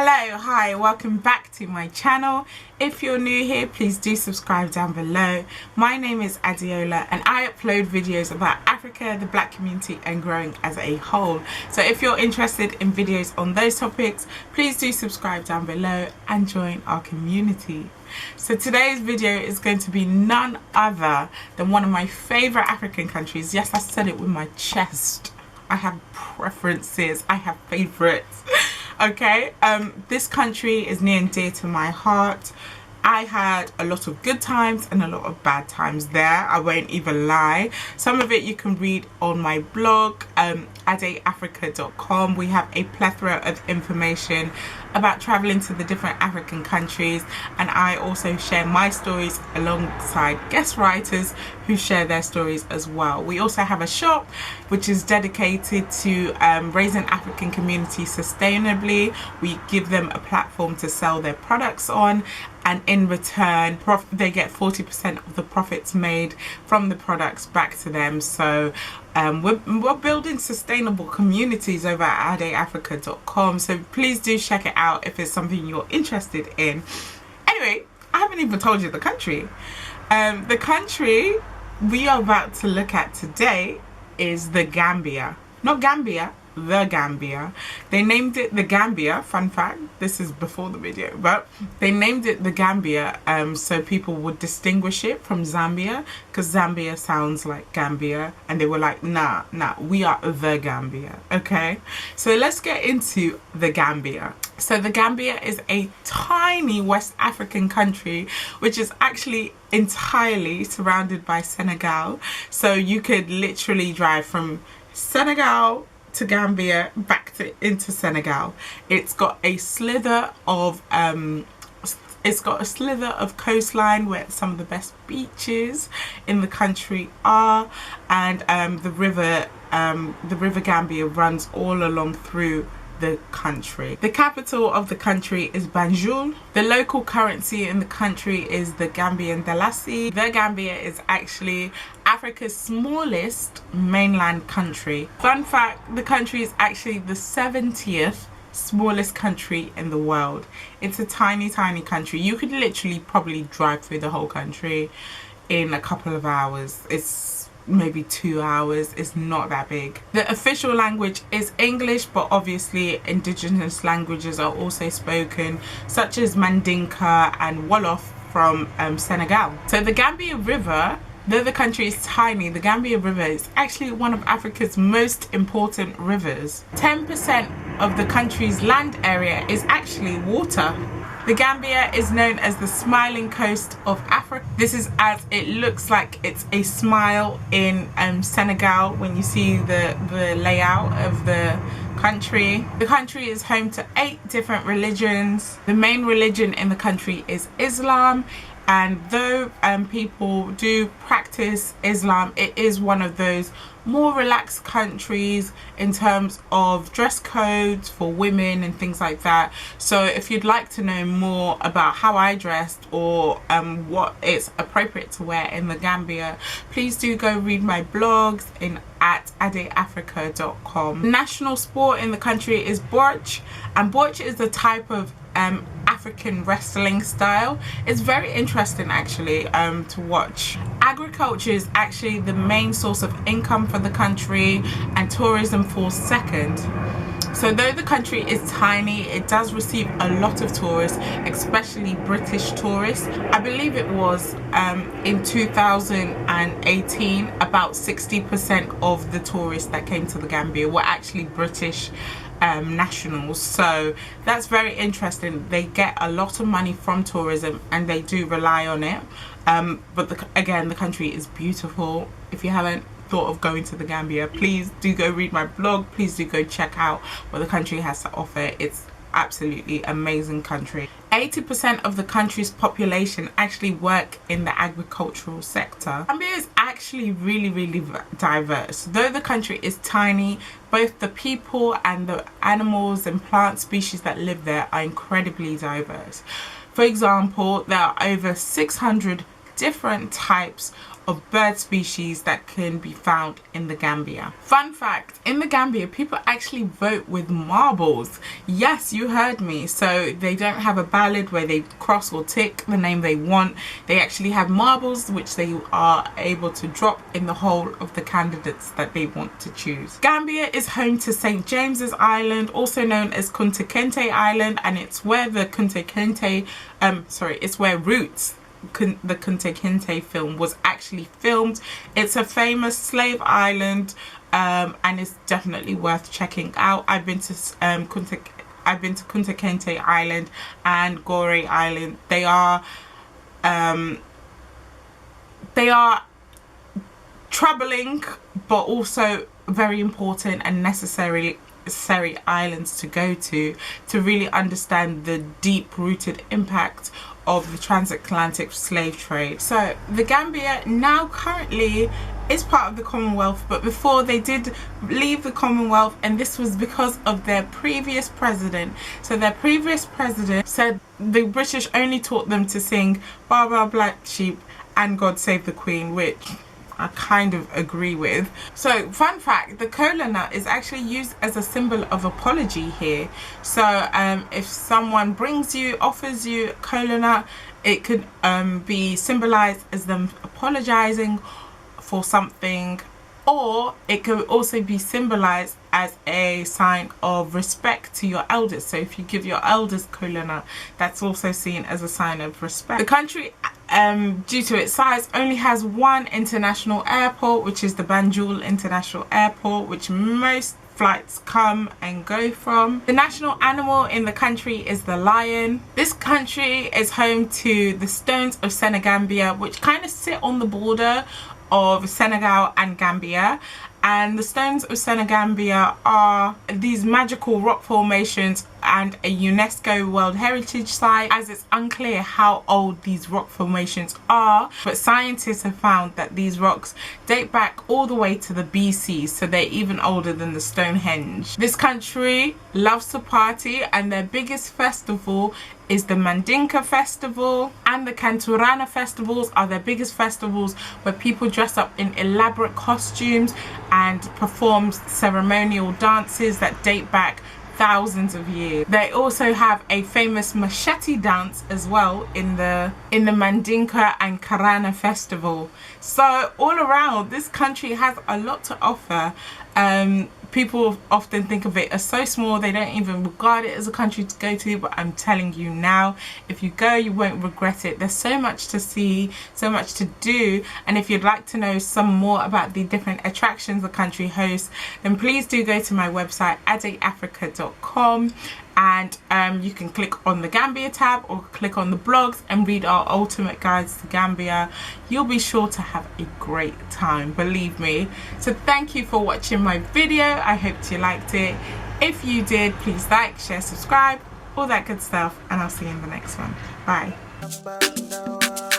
Hello, hi, welcome back to my channel. If you're new here, please do subscribe down below. My name is Adeola and I upload videos about Africa, the black community and growing as a whole. So if you're interested in videos on those topics, please do subscribe down below and join our community. So today's video is going to be none other than one of my favorite African countries. Yes, I said it with my chest. I have preferences, I have favorites. Okay, this country is near and dear to my heart. I had a lot of good times and a lot of bad times there. I won't even lie. Some of it you can read on my blog, AdeolaSpeaks.com. We have a plethora of information about traveling to the different African countries, and I also share my stories alongside guest writers who share their stories as well. We also have a shop which is dedicated to raising African communities sustainably. We give them a platform to sell their products on, and in return they get 40% of the profits made from the products back to them. So we're building sustainable communities over at AdeolaSpeaks.com, so please do check it out if it's something you're interested in. Anyway, I haven't even told you the country. The country we are about to look at today is the Gambia. Not Gambia, the Gambia. They named it the Gambia, fun fact, this is before the video, but they named it the Gambia so people would distinguish it from Zambia, because Zambia sounds like Gambia, and they were like, nah, we are the Gambia. Okay, so let's get into the Gambia. So the Gambia is a tiny West African country which is actually entirely surrounded by Senegal. So you could literally drive from Senegal to Gambia back into Senegal. It's got a slither of coastline where some of the best beaches in the country are, and the river Gambia runs all along through the country. The capital of the country is Banjul. The local currency in the country is the Gambian dalasi. The Gambia is actually Africa's smallest mainland country. Fun fact, the country is actually the 70th smallest country in the world. It's a tiny country. You could literally probably drive through the whole country in a couple of hours. It's maybe 2 hours. It's not that big. The official language is English, but obviously indigenous languages are also spoken, such as Mandinka and Wolof from Senegal. So the Gambia River, though the country is tiny, the Gambia River is actually one of Africa's most important rivers. 10% of the country's land area is actually water. The Gambia is known as the smiling coast of Africa. This is as it looks like it's a smile in Senegal when you see the layout of the country. The country is home to 8 different religions. The main religion in the country is Islam, and though people do practice Islam, it is one of those more relaxed countries in terms of dress codes for women and things like that. So if you'd like to know more about how I dressed or what is appropriate to wear in the Gambia, please do go read my blogs at AdeolaSpeaks.com. National sport in the country is borch, and borch is the type of African wrestling style. It's very interesting actually to watch. Agriculture is actually the main source of income for the country, and tourism falls second. So though the country is tiny, it does receive a lot of tourists, especially British tourists. I believe it was in 2018 about 60% of the tourists that came to the Gambia were actually British nationals. So that's very interesting. They get a lot of money from tourism and they do rely on it, but again, the country is beautiful. If you haven't thought of going to the Gambia, please do go read my blog. Please do go check out what the country has to offer. It's absolutely amazing country. 80% of the country's population actually work in the agricultural sector. Gambia is actually really diverse. Though the country is tiny, both the people and the animals and plant species that live there are incredibly diverse. For example, there are over 600 different types of bird species that can be found in the Gambia. Fun fact, in the Gambia, people actually vote with marbles. Yes, you heard me. So they don't have a ballot where they cross or tick the name they want. They actually have marbles which they are able to drop in the hole of the candidates that they want to choose. Gambia is home to St. James's Island, also known as Kunta Kinte Island, and it's where the it's where Roots, the Kunta Kinte film, was actually filmed. It's a famous slave island, and it's definitely worth checking out. I've been to Kunta Kinte Island and Gore Island. They are troubling, but also very important and necessary islands to go to really understand the deep-rooted impact of the transatlantic slave trade. So the Gambia now currently is part of the Commonwealth, but before they did leave the Commonwealth, and this was because of their previous president. So their previous president said the British only taught them to sing Baba Black Sheep and God Save the Queen, which I kind of agree with. So fun fact, the kola nut is actually used as a symbol of apology here. So if someone offers you kola nut, it could be symbolized as them apologizing for something, or it could also be symbolized as a sign of respect to your elders. So if you give your elders kola nut, that's also seen as a sign of respect. The country, due to its size, only has one international airport, which is the Banjul International Airport, which most flights come and go from. The national animal in the country is the lion. This country is home to the Stones of Senegambia, which kind of sit on the border of Senegal and Gambia. And the Stones of Senegambia are these magical rock formations and a UNESCO World Heritage Site, as it's unclear how old these rock formations are, but scientists have found that these rocks date back all the way to the BC, so they're even older than the Stonehenge. This country loves to party, and their biggest festival is the Mandinka Festival, and the Canturana festivals are their biggest festivals, where people dress up in elaborate costumes and perform ceremonial dances that date back thousands of years. They also have a famous machete dance as well in the Mandinka and Karana festival. So all around, this country has a lot to offer. People often think of it as so small, they don't even regard it as a country to go to, but I'm telling you now, if you go, you won't regret it. There's so much to see, so much to do, and if you'd like to know some more about the different attractions the country hosts, then please do go to my website adeafrica.com, and you can click on the Gambia tab or click on the blogs and read our ultimate guides to Gambia. You'll be sure to have a great time, believe me. So thank you for watching my video. I hope you liked it. If you did, please like, share, subscribe, all that good stuff, and I'll see you in the next one. Bye.